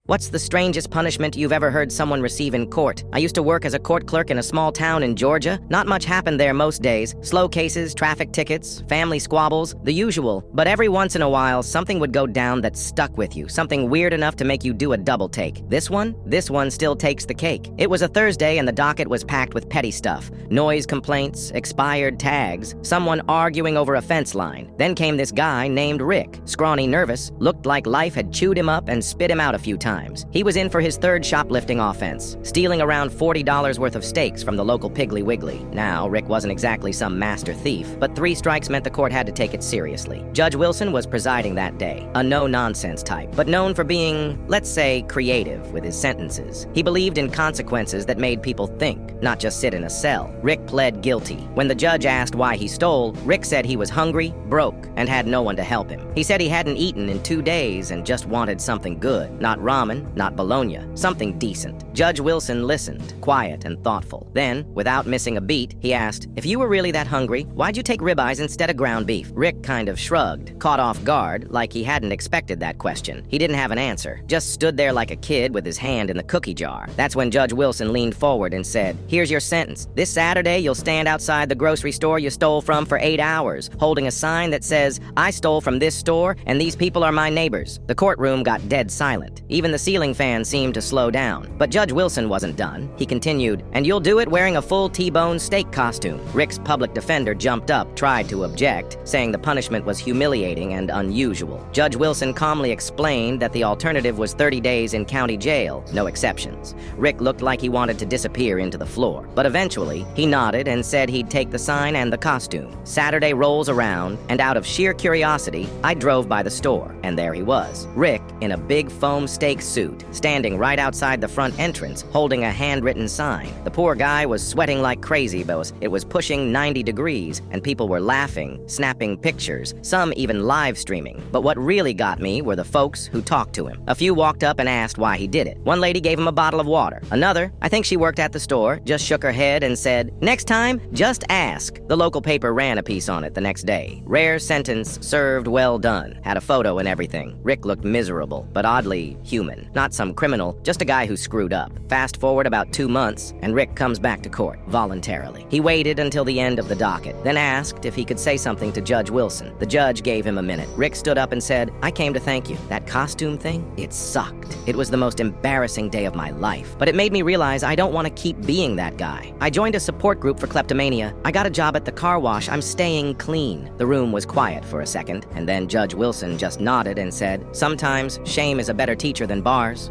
What's the strangest punishment you've ever heard someone receive in court? I used to work as a court clerk in a small town in Georgia. Not much happened there most days. Slow cases, traffic tickets, family squabbles, the usual. But every once in a while, something would go down that stuck with you. Something weird enough to make you do a double take. This one still takes the cake. It was a Thursday and the docket was packed with petty stuff. Noise complaints, expired tags, someone arguing over a fence line. Then came this guy named Rick. Scrawny, nervous, looked like life had chewed him up and spit him out a few times. He was in for his third shoplifting offense, stealing around $40 worth of steaks from the local Piggly Wiggly. Now, Rick wasn't exactly some master thief, but 3 strikes meant the court had to take it seriously. Judge Wilson was presiding that day, a no-nonsense type, but known for being, let's say, creative with his sentences. He believed in consequences that made people think, not just sit in a cell. Rick pled guilty. When the judge asked why he stole, Rick said he was hungry, broke, and had no one to help him. He said he hadn't eaten in 2 days and just wanted something good, not ramen, not bologna, something decent. Judge Wilson listened, quiet and thoughtful. Then, without missing a beat, he asked, "If you were really that hungry, why'd you take ribeyes instead of ground beef?" Rick kind of shrugged, caught off guard, like he hadn't expected that question. He didn't have an answer, just stood there like a kid with his hand in the cookie jar. That's when Judge Wilson leaned forward and said, "Here's your sentence. This Saturday, you'll stand outside the grocery store you stole from for 8 hours, holding a sign that says, 'I stole from this store, and these people are my neighbors.'" The courtroom got dead silent. Even the ceiling fan seemed to slow down. But Judge Wilson wasn't done. He continued, "And you'll do it wearing a full T-bone steak costume." Rick's public defender jumped up, tried to object, saying the punishment was humiliating and unusual. Judge Wilson calmly explained that the alternative was 30 days in county jail, no exceptions. Rick looked like he wanted to disappear into the floor. But eventually, he nodded and said he'd take the sign and the costume. Saturday rolls around, and out of sheer curiosity, I drove by the store, and there he was. Rick, in a big foam steak suit, standing right outside the front entrance, holding a handwritten sign. The poor guy was sweating like crazy because it was pushing 90 degrees, and people were laughing, snapping pictures, some even live streaming. But what really got me were the folks who talked to him. A few walked up and asked why he did it. One lady gave him a bottle of water. Another, I think she worked at the store, just shook her head and said, "Next time, just ask." The local paper ran a piece on it the next day. Rare sentence, served well done. Had a photo and everything. Rick looked miserable, but oddly human. Not some criminal, just a guy who screwed up. Fast forward about 2 months, and Rick comes back to court, voluntarily. He waited until the end of the docket, then asked if he could say something to Judge Wilson. The judge gave him a minute. Rick stood up and said, "I came to thank you. That costume thing, it sucked. It was the most embarrassing day of my life. But it made me realize I don't want to keep being that guy. I joined a support group for kleptomania. I got a job at the car wash. I'm staying clean." The room was quiet for a second, and then Judge Wilson just nodded and said, "Sometimes shame is a better teacher than bars."